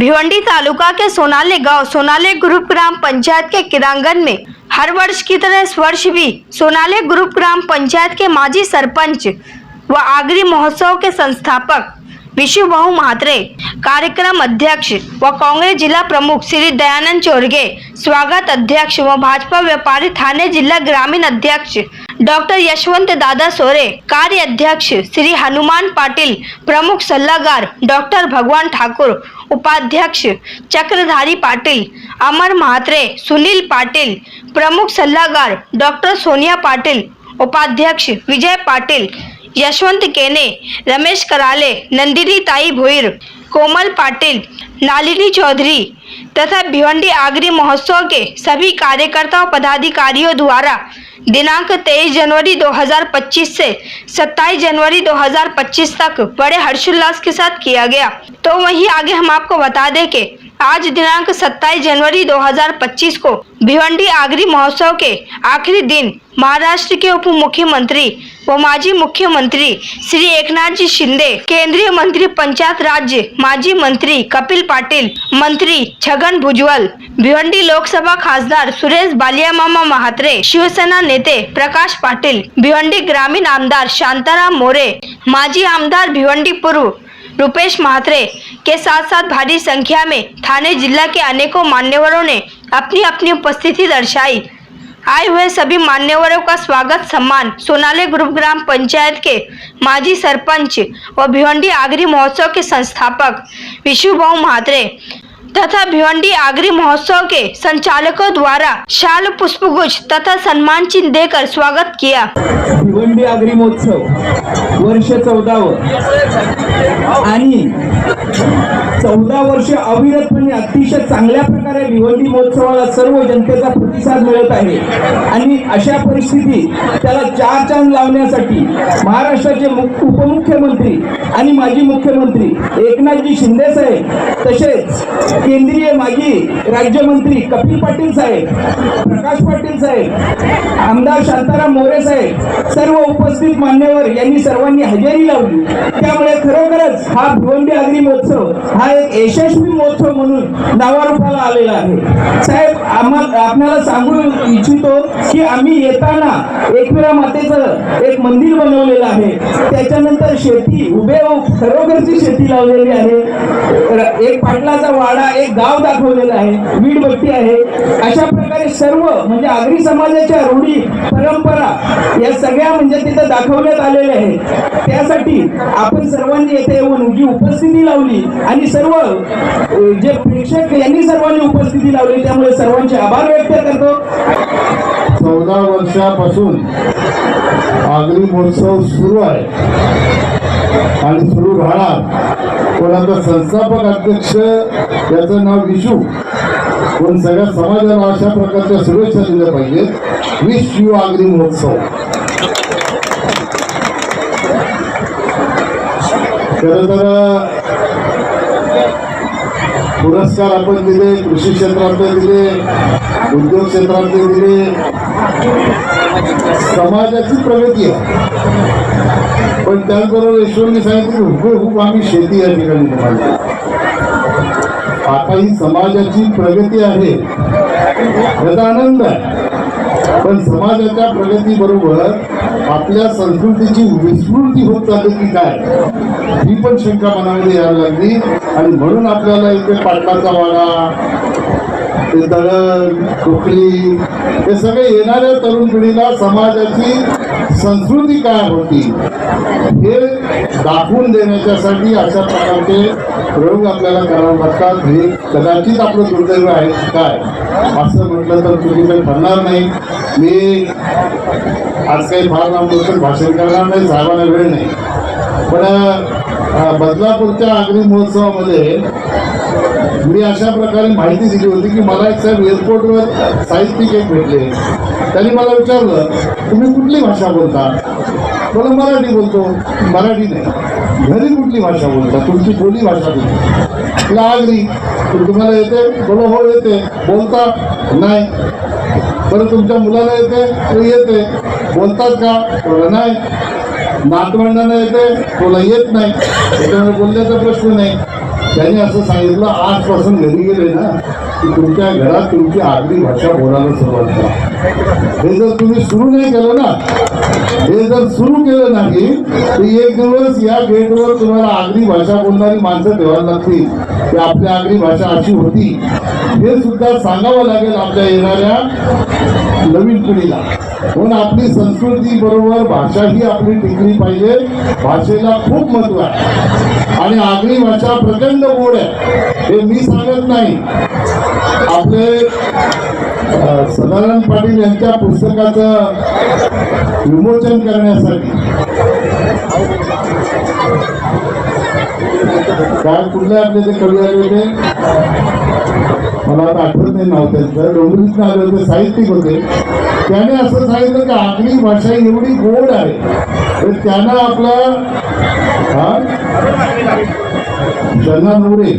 भिवंडी तालुका के सोनाले गांव सोनाले ग्रुप ग्राम पंचायत के क्रीड़ांगन में हर वर्ष की तरह इस वर्ष भी सोनाले ग्रुप ग्राम पंचायत के माजी सरपंच व आगरी महोत्सव के संस्थापक विशु बहु महात्रे, कार्यक्रम अध्यक्ष व कांग्रेस जिला प्रमुख श्री दयानंद चोरगे, स्वागत अध्यक्ष व भाजपा व्यापारी थाने जिला ग्रामीण अध्यक्ष डॉक्टर यशवंत दादा सोरे, कार्य अध्यक्ष श्री हनुमान पाटिल, प्रमुख सल्लागार डॉक्टर भगवान ठाकुर, उपाध्यक्ष चक्रधारी पाटिल, अमर महात्रे, सुनील पाटिल, प्रमुख सल्लागार डॉक्टर सोनिया पाटिल, उपाध्यक्ष विजय पाटिल, यशवंत केने, रमेश कराले, नंदिनी ताई भोईर, कोमल पाटिल, नालिनी चौधरी तथा भिवंडी आगरी महोत्सव के सभी कार्यकर्ताओं पदाधिकारियों द्वारा दिनांक 23 जनवरी 2025 से 27 जनवरी 2025 तक बड़े हर्षोल्लास के साथ किया गया। तो वहीं आगे हम आपको बता दें कि आज दिनांक 27 जनवरी 2025 को भिवंडी आगरी महोत्सव के आखिरी दिन महाराष्ट्र के उप मुख्यमंत्री व माजी मुख्यमंत्री श्री एकनाथ जी शिंदे, केंद्रीय मंत्री पंचायत राज्य माजी मंत्री कपिल पाटिल, मंत्री छगन भुजबळ, भिवंडी लोकसभा खासदार सुरेश बालियामामा महात्रे, शिवसेना नेते प्रकाश पाटिल, भिवंडी ग्रामीण आमदार शांताराम मोरे, माजी आमदार भिवंडी पूर्व रुपेश महात्रे के साथ साथ भारी संख्या में थाने जिला के अनेकों मान्यवरों ने अपनी अपनी उपस्थिति दर्शाई। आए हुए सभी मान्यवरों का स्वागत सम्मान सोनाले ग्रुप ग्राम पंचायत के माजी सरपंच व भिवंडी आगरी महोत्सव के संस्थापक विशु बहु महात्रे तथा भिवंडी आगरी महोत्सव के संचालकों द्वारा शाल पुष्पगुच्छ तथा सम्मान चिन्ह देकर स्वागत किया। भिवंडी आगरी महोत्सव वर्ष 14 आणि 14 वर्ष अविरतपणे अतिशय चांगल्या प्रकारे भिवंडी महोत्सवाला सर्व जनतेचा प्रतिसाद मिळत आहे आणि अशा परिस्थितीत त्याला चार चांद लावण्यासाठी महाराष्ट्राचे उपमुख्यमंत्री आणि माजी मुख्यमंत्री एकनाथजी शिंदे साहेब, तसेच केंद्रीय माजी राज्यमंत्री कपिल पाटील साहेब, प्रकाश पाटील साहेब, आमदार शांताराम मोरे साहेब, सर्व उपस्थित मान्यवर यांनी सर्वांनी हजेरी लावली। त्यामुळे खरोखरच हा भिवंडी आगरी महोत्सव हा एक यशस्वी महोत्सव म्हणून नावारूपाला आलेला आहे। साहेब, आपल्याला सांगू इच्छितो की आम्ही येताना एकविरा मातेचं एक मंदिर बनवलेलं आहे, त्याच्यानंतर शेती उभे खरोखरची शेती लावलेली आहे, एक पाटलाचा वाडा, एक गाव दाखवलेलं आहे, वीटभट्टी आहे। अशा प्रकारे सर्व म्हणजे आगरी समाजाच्या रूढी परंपरा या सगळ्या म्हणजे तिथे दाखवण्यात आलेल्या आहेत। त्यासाठी आपण सर्वांनी येथे येऊन जी उपस्थिती लावली आणि सर्व जे प्रेक्षक यांनी सर्वांनी उपस्थिती लावली, त्यामुळे सर्वांचे आभार व्यक्त करतो। 14 वर्षापासून आगरी महोत्सव सुरू आहे आणि सुरू राहणार। पण आता संस्थापक अध्यक्ष याचं नाव विशू, पण सगळ्या समाजाला अशा प्रकारच्या शुभेच्छा दिल्या पाहिजेत। विश यू आगरी महोत्सव। खरं तर पुरस्कार आपण दिले, कृषी क्षेत्रातले दिले, उद्योग क्षेत्रातले दिले, समाजाची प्रगती आहे। पण त्याचबरोबर ईश्वरने सांगितलं हुबेहूब आम्ही शेती या ठिकाणी तुम्हाला। आता ही समाजाची प्रगती आहे याचा आनंद आहे, पण समाजाच्या प्रगतीबरोबर आपल्या संस्कृतीची विस्मृती होत चालली की काय ही पण शंका मनामध्ये यायला लागली। आणि म्हणून आपल्याला इथे पाटलाचा वाडा, ते दळण, टोकली हे सगळे येणाऱ्या तरुण पिढीला समाजाची संस्कृती काय होती हे दाखवून देण्याच्यासाठी अशा प्रकारचे प्रयोग आपल्याला करावे लागतात। हे कदाचित आपलं दुर्दैव आहे काय असं म्हटलं तर चुकीचं ठरणार नाही। मी आज काही फार लांबून भाषण करणार नाही, साहेबांना वेळ नाही। पण बदलापूरच्या आगरी महोत्सवामध्ये मी अशा प्रकारे माहिती दिली होती की मला एक साहेब एअरपोर्टवर साहित्यिक एक भेटले, त्यांनी मला विचारलं तुम्ही कुठली भाषा बोलता? बोला मराठी बोलतो। मराठी नाही, घरी कुठली भाषा बोलता? तुमची बोली भाषा बोलतो। तुला आगरी तुम्हाला येते? बोला हो येते। बोलता? नाही। बरं तुमच्या मुलाला येते? तो येते। बोलतात का? बोला नाही। नातवंडांना येते? तुला येत नाही, त्याच्यामुळे बोलण्याचा प्रश्न नाही। त्यांनी असं सांगितलं, आजपासून घरी गेले ना की तुमच्या घरात तुमची आगरी भाषा बोलायला सुरुवात करा. हे जर तुम्ही सुरू नाही केलं ना, हे जर सुरू केलं नाही तर एक दिवस या गेटवर तुम्हाला आगरी भाषा बोलणारी माणसं ठेवायला लागतील की आपली आगरी भाषा अशी होती. हे सुद्धा सांगावं लागेल आपल्या येणाऱ्या नवीन पिढीला. म्हणून आपली संस्कृती बरोबर भाषा ही आपली टिकली पाहिजे. भाषेला खूप महत्व आहे आणि आगरी भाषा प्रचंड गोड आहे. हे मी सांगत नाही, आपले सदानंद पाटील यांच्या पुस्तकाचं विमोचन करण्यासाठी काय कुठले आपले ते कवी आले होते, मला आता आठवत नाही नाव त्यांचं, डोंगरीतून आले होते, साहित्यिक होते. त्याने असं सांगितलं की आगरी भाषा एवढी गोड आहे तर त्यानं आपला जन्ना नवरे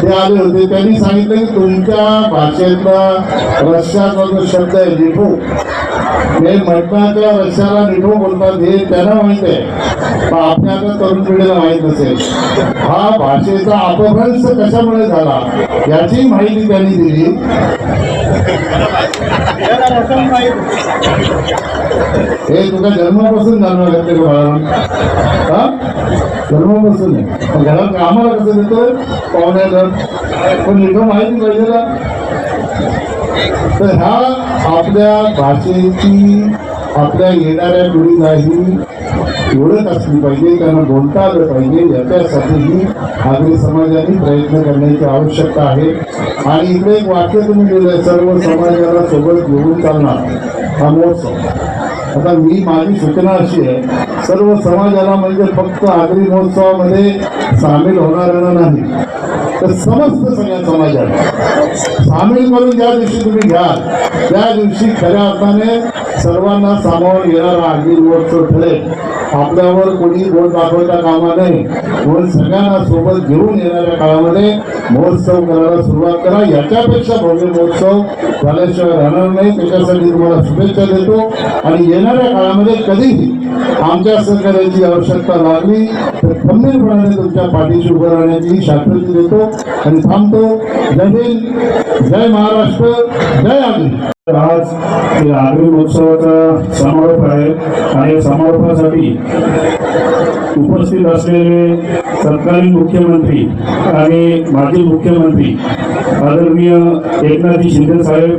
ते आले होते. त्यांनी सांगितलं की तुमच्या भाषेतला रश्याचा जो शब्द आहे निठो, हे मटणाच्या रश्याला निठो बोलतात हे त्यांना माहित आहे, पण आपल्या आता तरुण पिढीला माहीत नसेल. हा भाषेचा अपभ्रंश कशामुळे झाला याची माहिती त्यांनी दिली. हे तुला जन्मापासून जाणवं लागते का बाळा? जन्मापासून आहे. घरात आम्हाला कसं देतो पाहुण्याला, पण निठो माहिती पाहिजे ना. तर ह्या आपल्या भाषेची आपल्या येणाऱ्या पिढीलाही ओळख असली पाहिजे, त्यांना बोलता आलं पाहिजे. याच्यासाठीही आगरी समाजाने प्रयत्न करण्याची आवश्यकता आहे. आणि इकडे एक वाक्य तुम्ही दिलंय, सर्व समाजाला सोबत घेऊन चालणार हा महोत्सव. आता माझी सूचना अशी आहे, सर्व समाजाला म्हणजे फक्त आगरी महोत्सवामध्ये सामील होणाऱ्यांना नाही तर समस्त सगळ्या समाजाला सामील करून ज्या दिवशी तुम्ही घ्याल त्या दिवशी खऱ्या अर्थाने सर्वांना सामावून घेणारा आगरी महोत्सव ठरेल. आपल्यावर कोणी बोट दाखवता कामा नये, म्हणून सगळ्यांना सोबत घेऊन येणाऱ्या काळामध्ये महोत्सव करायला सुरुवात करा. याच्यापेक्षा भव्य महोत्सव झाल्याशिवाय राहणार नाही. त्याच्यासाठी तुम्हाला शुभेच्छा देतो आणि येणाऱ्या काळामध्ये कधीही आमच्या सहकार्याची आवश्यकता लागली तर खंबीरपणाने तुमच्या पाठीशी उभं राहण्याची शाश्वती देतो आणि थांबतो. जय हिंद, जय महाराष्ट्र, जय आगरी. आज आगरी महोत्सवाचा समारोप आहे आणि समारोपासाठी उपस्थित असलेले तत्कालीन मुख्यमंत्री आणि माजी मुख्यमंत्री आदरणीय एकनाथजी शिंदे साहेब,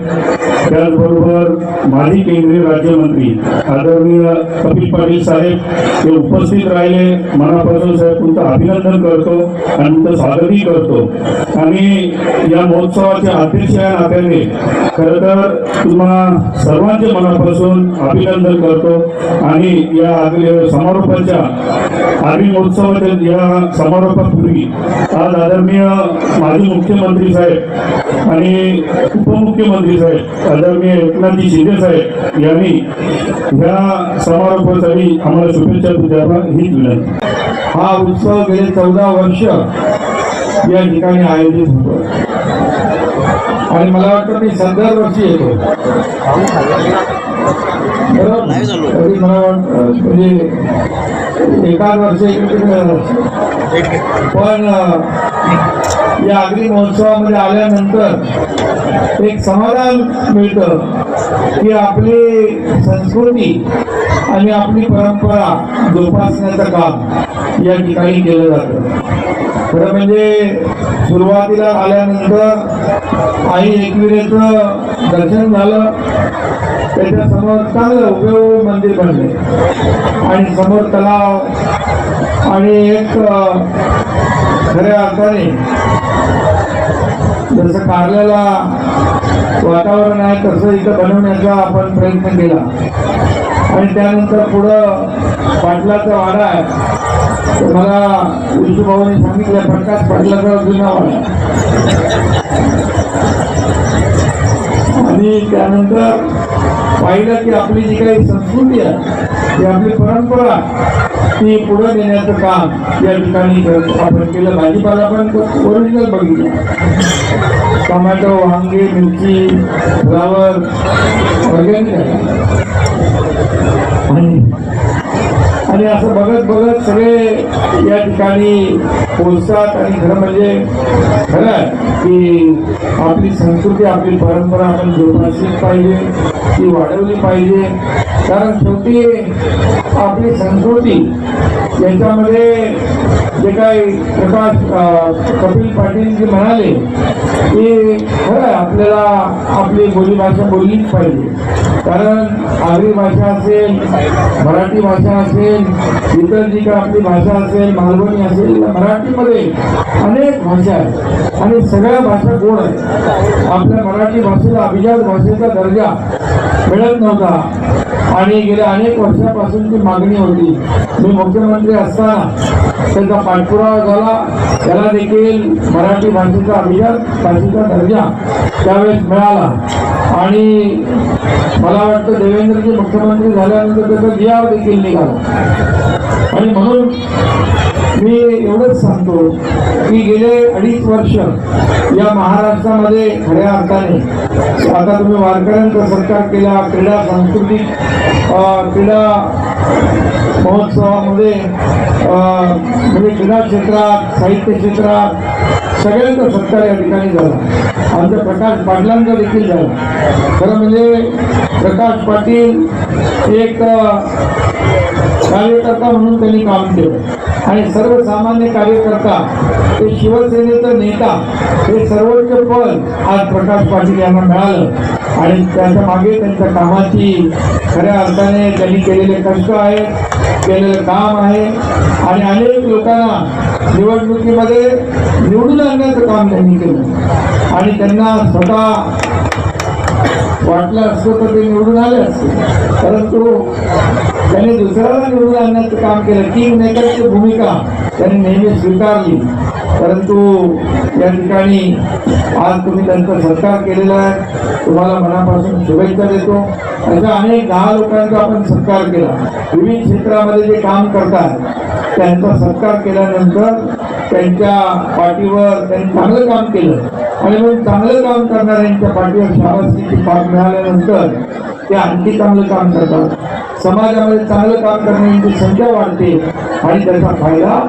त्याचबरोबर माजी केंद्रीय राज्यमंत्री आदरणीय कपिल पाटील साहेब हे उपस्थित राहिले. मनापासून साहेब तुमचं अभिनंदन करतो आणि तुमचं स्वागतही करतो. आणि या महोत्सवाचे अध्यक्ष या नात्याने खरं तर तुम्हाला सर्वांचे मनापासून अभिनंदन करतो. आणि या समारोपाच्या आगरी महोत्सवाच्या या समारोपापूर्वी आज आदरणीय माजी मुख्यमंत्री साहेब आणि उपमुख्यमंत्री साहेब आदरणीय एकनाथजी शिंदे साहेब यांनी या समारोपासाठी आम्हाला शुभेच्छा द्यावा ही विनंती. हा उत्सव गेले 14 वर्ष या ठिकाणी आयोजित होतो आणि मला वाटतं मी संदर्भ वर्षी येतो. तरी मला वाटतं म्हणजे एकाच वर्ष पण या आगरी महोत्सवामध्ये आल्यानंतर एक समाधान मिळतं की आपली संस्कृती आणि आपली परंपरा जोपासण्याचं काम या ठिकाणी केलं जातं. खरं म्हणजे सुरुवातीला आल्यानंतर आई एकविरेचं दर्शन झालं, त्याच्यासमोर चांगलं उभे मंदिर बनले आणि समोर तलाव आणि एक खऱ्या अर्थाने जसं कारल्याला वातावरण आहे तसं इथं बनवण्याचा आपण प्रयत्न केला. आणि त्यानंतर पुढं पाटलाचा वाडा आहे. मला विष्णूभाऊने सांगितलं प्रकाश पाटलाचा जुना वाडा आणि त्यानंतर पाहिलं की आपली जी काही संस्कृती आहे ती आपली परंपरा ती पुढे नेण्याचं काम या ठिकाणी आपण केलं. भाजीपाला पण ओरिजिनल बघितलं, टोमॅटो, वांगे, मिरची, फ्लावर ऑर्गॅनिक आहे. आणि असं बघत बघत सगळे या ठिकाणी पोहोचतात. आणि खरं म्हणजे खरं आहे की आपली संस्कृती आपली परंपरा आपण जोपासली पाहिजे, ती वाढवली पाहिजे. कारण शेवटी आपली संस्कृती याच्यामध्ये जे काही प्रकाश कपिल पाटील जे म्हणाले की खरं आहे आपल्याला आपली बोलीभाषा बोललीच पाहिजे. कारण आगरी भाषा असेल, मराठी भाषा असेल, इतर जी काही आपली भाषा असेल, मालवणी असेल, मराठीमध्ये अनेक भाषा आहेत आणि सगळ्या भाषा गोड आहेत. आपल्या मराठी भाषेला अभिजात भाषेचा दर्जा मिळत नव्हता आणि गेल्या अनेक वर्षापासून ती मागणी होती. मी मुख्यमंत्री असताना त्याचा पाठपुरावा झाला, त्याला देखील मराठी भाषेचा अभिजात भाषेचा दर्जा त्यावेळेस मिळाला. आणि मला वाटतं देवेंद्रजी मुख्यमंत्री झाल्यानंतर त्याचा जी.आर. देखील निघाला. आणि म्हणून मी एवढंच सांगतो की गेले 2.5 वर्ष या महाराष्ट्रामध्ये खऱ्या अर्थाने आता तुम्ही वारकऱ्यांचा सत्कार केला, क्रीडा सांस्कृतिक क्रीडा महोत्सवामध्ये म्हणजे क्रीडा क्षेत्रात, साहित्य क्षेत्रात सगळ्यांचा सत्कार या ठिकाणी झाला. आमच्या प्रकाश पाटलांचा देखील झाला. खरं म्हणजे प्रकाश पाटील एक कार्यकर्ता म्हणून त्यांनी काम केलं आणि सर्वसामान्य कार्यकर्ता ते शिवसेनेचा नेता हे सर्वोच्च पद आज प्रकाश पाटील यांना मिळालं. आणि त्याच्या मागे त्यांच्या कामाची खऱ्या अर्थाने त्यांनी केलेले कष्ट आहेत, केलेलं काम आहे. आणि अनेक लोकांना निवडणुकीमध्ये निवडून आणण्याचं काम त्यांनी केलं आणि त्यांना स्वतः वाटलं असतं तर ते निवडून आले असते, परंतु त्यांनी दुसऱ्याला निवडून आणण्याचं काम केलं. किंग मेकरची भूमिका त्यांनी नेहमी स्वीकारली. परंतु या ठिकाणी आज तुम्ही त्यांचा सत्कार केलेला आहे, तुम्हाला मनापासून शुभेच्छा देतो. अशा अनेक 10 लोकांचा आपण सत्कार केला. विविध क्षेत्रामध्ये जे काम करतात त्यांचा सत्कार केल्यानंतर त्यांच्या पाठीवर त्यांनी चांगलं काम केलं आणि मग चांगलं काम करणाऱ्यांच्या पाठीवर शाबासकीची पाठ मिळाल्यानंतर ते आणखी चांगलं काम करतात. समाजामध्ये चांगलं काम करण्याची संख्या वाढते आणि त्याचा फायदा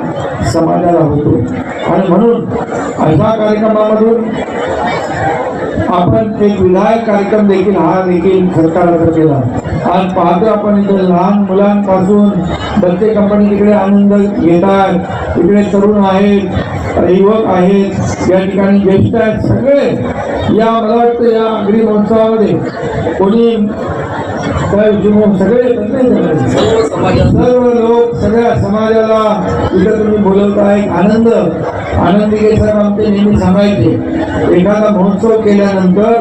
समाजाला होतो. आणि म्हणून अशा कार्यक्रमामधून आपण एक विधायक कार्यक्रम देखील हा देखील सरकारला केला. आज पाहतो आपण इथे लहान मुलांपासून बच्चे कंपनी तिकडे आनंद घेतात, तिकडे तरुण आहेत, युवक आहेत, या ठिकाणी ज्येष्ठ आहेत, सगळे या मला वाटतं या आगरी महोत्सवामध्ये कोणी सगळे सर्व लोक सगळ्या समाजाला इथं तुम्ही बोलवता. एक आनंदी साहेब आमचे नेहमी सांगायचे एखादा महोत्सव केल्यानंतर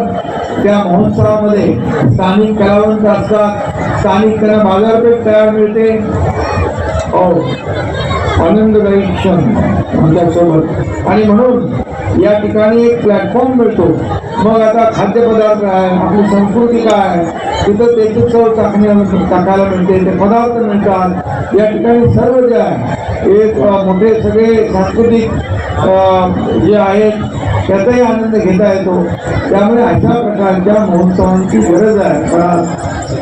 त्या महोत्सवामध्ये स्थानिक कलावंत असतात, स्थानिक त्यांना बाजारपेठ तयार मिळते. आनंददायी क्षण आमच्यासोबत. आणि म्हणून या ठिकाणी एक प्लॅटफॉर्म मिळतो. मग आता खाद्यपदार्थ आहे, आपली संस्कृती काय, तिथं त्याची चव टाकायला मिळते, ते पदार्थ मिळतात. या ठिकाणी सर्व जे आहे एक मोठे सगळे सांस्कृतिक जे आहेत त्याचाही आनंद घेता येतो. त्यामुळे अशा प्रकारच्या महोत्सवांची गरज आहे,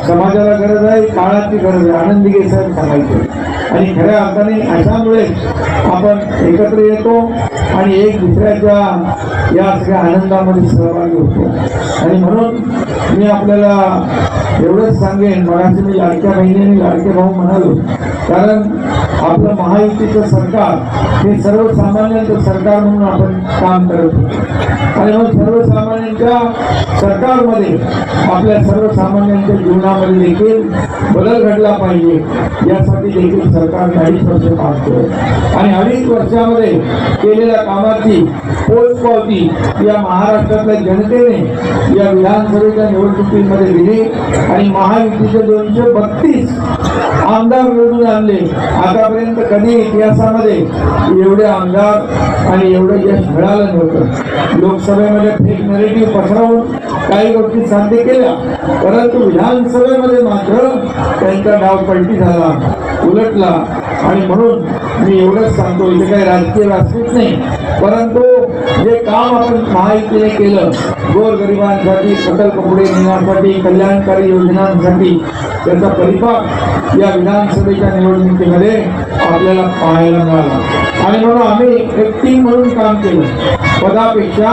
समाजाला गरज आहे, काळाची गरज आहे. आनंदी साहेब सांगायचे. आणि खऱ्या अर्थाने अशामुळे आपण एकत्र येतो आणि एक दुसऱ्याच्या या सगळ्या आनंदामध्ये सहभागी होतो. आणि म्हणून मी आपल्याला एवढंच सांगेन, मगाशी मी लाडक्या बहिणीने लाडके भाऊ म्हणालो, कारण आपलं महायुतीचं सरकार हे सर्वसामान्यांचं सरकार म्हणून आपण काम करत होतो. आणि मग सर्वसामान्यांच्या सरकारमध्ये आपल्या सर्वसामान्यांच्या जीवनामध्ये देखील बदल घडला पाहिजे, यासाठी देखील सरकारने 2.5 वर्ष काम केलं. आणि 2.5 वर्षामध्ये केलेल्या कामाची पोचपावती या महाराष्ट्रातल्या जनतेने या विधानसभेच्या निवडणुकीमध्ये दिली आणि महायुतीचे 232 आमदार निवडून आणले. आतापर्यंत कधी इतिहासामध्ये एवढे आमदार आणि एवढं यश मिळालं नव्हतं. लोकसभेमध्ये फेक नॅरेटिव्ह पसरवून काही गोष्टी साध्य केल्या, परंतु विधानसभेमध्ये मात्र त्यांचा डाव पलटी झाला, उलटला. आणि म्हणून मी एवढंच सांगतो, इथे काही राजकीय व्यासपीठ नाही, परंतु जे काम आपण महायुतीने केलं गोरगरिबांसाठी, प्रकल्प पुढे नेण्यासाठी, कल्याणकारी योजनांसाठी, त्याचा परिपाक या विधानसभेच्या निवडणुकीमध्ये आपल्याला पाहायला मिळाला. आणि म्हणून आम्ही एक टीम म्हणून काम केलं. पदापेक्षा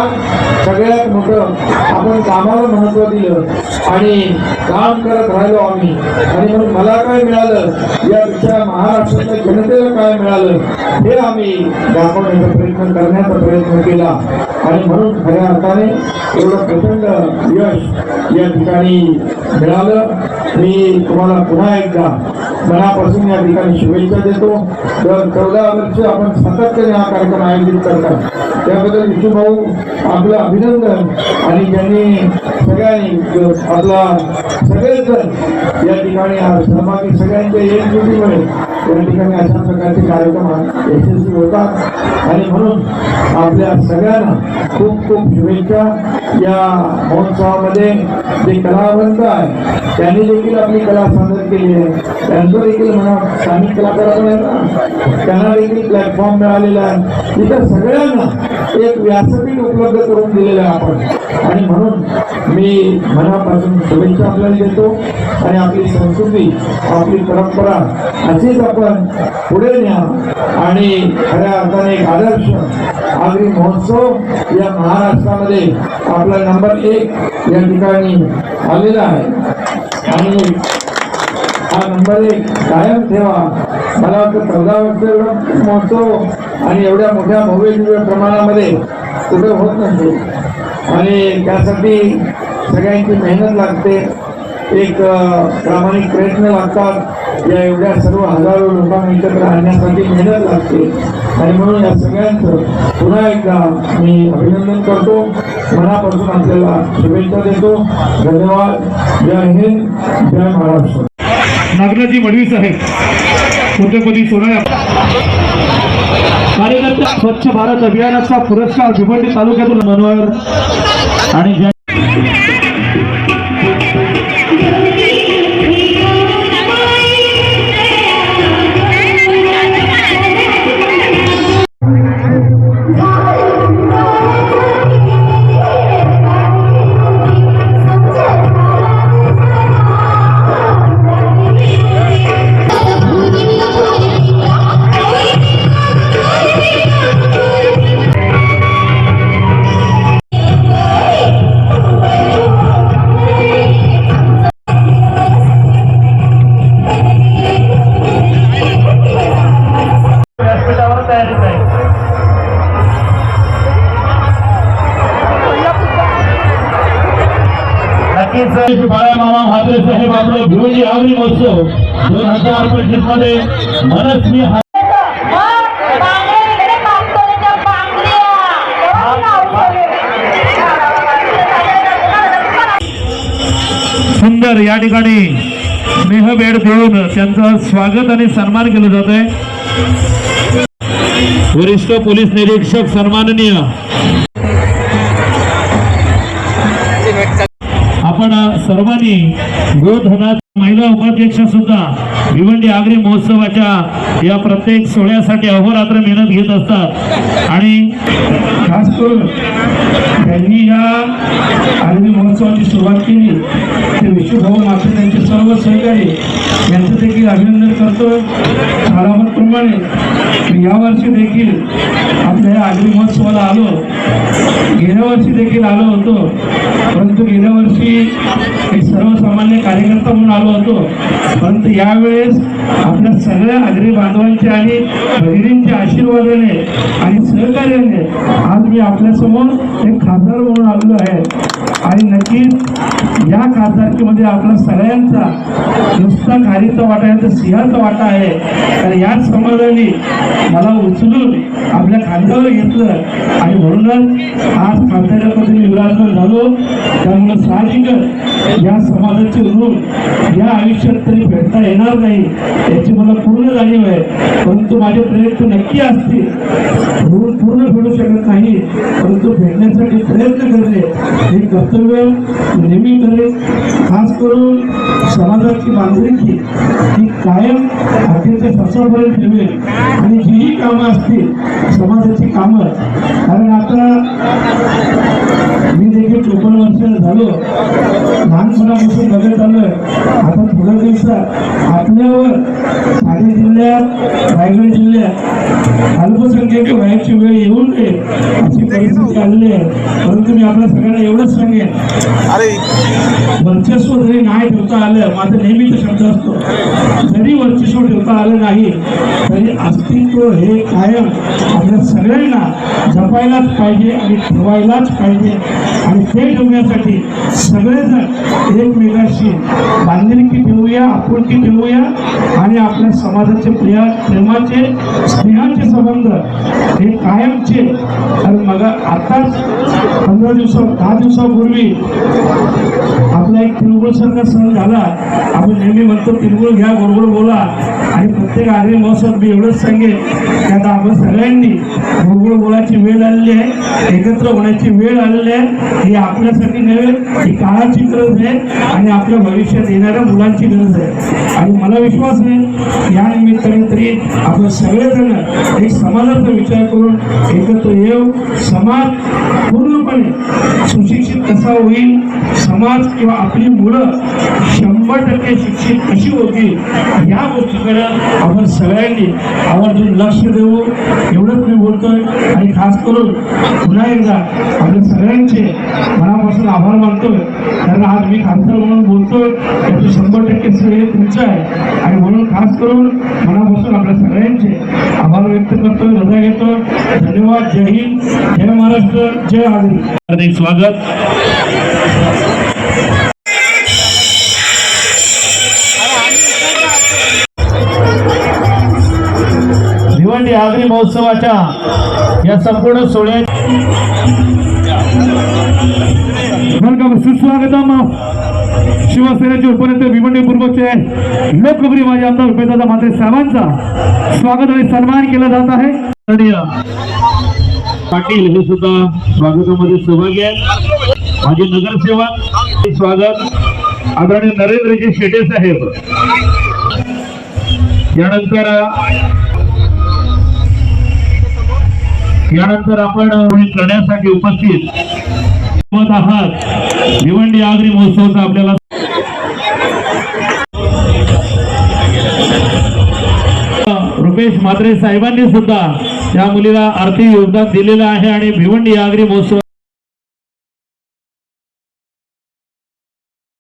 सगळ्यात मोठं आपण कामाला महत्त्व दिलं आणि काम करत राहिलो आम्ही. आणि म्हणून मला काय मिळालं, यापेक्षा महाराष्ट्रातल्या जनतेला काय मिळालं, हे आम्ही दाखवण्याचा प्रयत्न करण्याचा प्रयत्न केला. आणि म्हणून खऱ्या अर्थाने एवढं प्रचंड यश या ठिकाणी मिळालं. मी तुम्हाला पुन्हा एकदा मनापासून या ठिकाणी शुभेच्छा देतो. दर 14 वर्ष आपण सातत्याने हा कार्यक्रम आयोजित करतात, त्याबद्दल विष्णू भाऊ आपलं अभिनंदन. आणि ज्यांनी सगळ्यांनी आपला सगळेच जण या ठिकाणी सहभागी, सगळ्यांच्या एकजुटीमुळे या ठिकाणी अशा प्रकारचे कार्यक्रम यशस्वी होतात. आणि म्हणून आपल्या सगळ्यांना खूप खूप शुभेच्छा. या महोत्सवामध्ये जे कलावंत आहे त्यांनी देखील आपली कला सादर केली आहे. त्यांचं देखील म्हणा स्थानिक कलाकार पण आहेत ना, त्यांना देखील प्लॅटफॉर्म मिळालेला आहे. इतर सगळ्यांना एक व्यासपीठ उपलब्ध करून दिलेलं आहे आपण. आणि म्हणून मी मनापासून शुभेच्छा आपल्याला देतो. आणि आपली संस्कृती, आपली परंपरा अशीच आपण पुढे न्या. आणि खऱ्या अर्थाने एक आदर्श आगरी महोत्सव या महाराष्ट्रामध्ये आपला नंबर 1 या ठिकाणी आलेला आहे. आणि हा नंबर 1 कायम ठेवा. मला वाटतं 14 वर्ष महोत्सव आणि एवढ्या मोठ्या भव्य दिव्य प्रमाणामध्ये कुठे होत नसते. आणि त्यासाठी सगळ्यांची मेहनत लागते, एक प्रामाणिक प्रयत्न लागतात. या एवढ्या सर्व हजारो लोकांना एकत्र आणण्यासाठी मेहनत लागते. आणि म्हणून या सगळ्यांचं पुन्हा एकदा मी अभिनंदन करतो, मनापासून आपल्याला शुभेच्छा देतो. धन्यवाद. जय हिंद, जय महाराष्ट्र. नागराजी मडवी साहेब उद्योगपती सोनाळ्या कार्यकर्ता स्वच्छ भारत अभियानाचा पुरस्कार भिवंडी तालुक्यातून मनोहर आणि बाळामामा म्हात्रे साहेब आपलं भिवंडी आगरी महोत्सव 2025 मध्ये मनस्वी सुंदर या ठिकाणी स्नेह भेट देऊन त्यांचं स्वागत आणि सन्मान केलं जात आहे. वरिष्ठ पोलीस निरीक्षक सन्माननीय आपण सर्वांनी गोधनात महिला उपाध्यक्ष सुद्धा भिवंडी आगरी महोत्सवाच्या या प्रत्येक सोहळ्यासाठी अहोरात्र मेहनत घेत असतात. आणि खास करून त्यांनी या आगरी महोत्सवाची सुरुवात केली ते विष्णूभाऊ मात्रे त्यांचे सर्व सहकारी यांचं देखील अभिनंदन करतो. ठरावाप्रमाणे यावर्षी देखील आपल्या या आगरी महोत्सवाला आलो, गेल्या वर्षी देखील आलो होतो, परंतु गेल्या वर्षी एक सर्वसामान्य कार्यकर्ता म्हणून आलो होतो. परंतु यावेळेस आपल्या सगळ्या आगरी बांधवांच्या आणि भगिनींच्या आशीर्वादाने आणि सहकार्याने आज मी आपल्यासमोर एक खासदार म्हणून आलेलो आहे. आणि नक्कीच या खासदारकीमध्ये आपला सगळ्यांचा नुसता खारीचा वाटा आहे तर सिंहाचा वाटा आहे. तर याच समाजाने मला उचलून आपल्या खांद्यावर घेतलं आणि म्हणूनच आज खासदारापदी विराजमान झालो. त्यामुळे साहजिकच या समाजाचे ऋण या आयुष्यात तरी भेटता येणार नाही याची मला पूर्ण जाणीव आहे. परंतु माझे प्रयत्न नक्की असतील. ऋण पूर्ण फेडू शकत नाही, परंतु भेटण्यासाठी प्रयत्न करणे हे कर्तव्य नेहमी करेल. खास करून समाजाची बांधिलकी ही कायम अखेरच्या श्वासापर्यंत ठेवेल आणि जीही कामं असतील समाजाची कामं, कारण आता मी देखील 54 वर्ष झालो, लहानपणापासून बघत आलोय. आता थोड्या दिवसात आपल्यावर ठाणे जिल्ह्यात, रायगड जिल्ह्यात अल्पसंख्याक व्हायची वेळ येऊ नये अशी परिस्थिती आलेली आहे. परंतु मी आपल्या सगळ्यांना एवढंच सांगेन, वर्चस्व जरी नाही ठेवता आलं, माझं नेहमीचा शब्द असतो, जरी वर्चस्व ठेवता आलं नाही तरी अस्तित्व हे कायम आपल्या सगळ्यांना जपायलाच पाहिजे आणि ठेवायलाच पाहिजे. आणि ते ठेवण्यासाठी सगळेजण एकमेकाशी बांधिलकी ठेवूया, आपुलकी ठेवूया आणि आपल्या समाजाचे प्रेमाचे स्नेहाचे संबंध हे कायमचे. तर मग आताच 10 दिवसापूर्वी आपला एक तिळगुळ सारखा सण झाला. आपण नेहमी म्हणतो तिळगुळ घ्या, गोड बोला. आणि प्रत्येक आगरी महोत्सवात मी एवढंच सांगेन की आता आपण सगळ्यांनी गोड बोलायची वेळ आलेली आहे, एकत्र होण्याची वेळ आलेली आहे. ही आपल्यासाठी नव्हे, ही काळाची गरज आहे आणि आपल्या भविष्यात येणाऱ्या मुलांची गरज आहे. आणि मला विश्वास आहे या निमित्ताने तरी आपण सगळेजण एक समाजाचा विचार करून एकत्र येऊ. समाज पूर्णपणे सुशिक्षित कसा होईल, समाज किंवा आपली मुलं 100% शिक्षित कशी होतील, या गोष्टीकडे आपण सगळ्यांनी आवर्जून लक्ष देऊ. एवढंच मी बोलतोय. आणि खास करून पुन्हा एकदा आपल्या सगळ्यांचे मनापासून आभार मानतोय, कारण आज मी खासदार म्हणून बोलतोय, याचं 100% श्रेय तुमचं आहे. आणि म्हणून खास करून मनापासून आपल्या सगळ्यांचे आभार व्यक्त करतोय, रजा घेतोय. धन्यवाद. जय हिंद, जय महाराष्ट्र, जय आगरी. हार्दिक स्वागत. भिवंडी आगरी महोत्सवाच्या या संपूर्ण सोहळ्यात सुस्वागतम. शिवसेनेचे उपनेते भिवंडी पूर्वचे लोकप्रिय माजी आमदार रुपेशदादा म्हात्रे साहेबांचा स्वागत आणि सन्मान केला जात आहे. पाटील हे सुद्धा स्वागतामध्ये सहभागी आहेत. माजी नगरसेवक स्वागत आदरणीय नरेंद्रजी शेटे साहेब. यानंतर आपण करण्यासाठी उपस्थित आहात. भिवंडी आगरी महोत्सवाचा आपल्याला रुपेश म्हात्रे साहेबांनी सुद्धा त्या मुलीला आर्थिक योगदान दिलेलं आहे आणि भिवंडी आगरी महोत्सव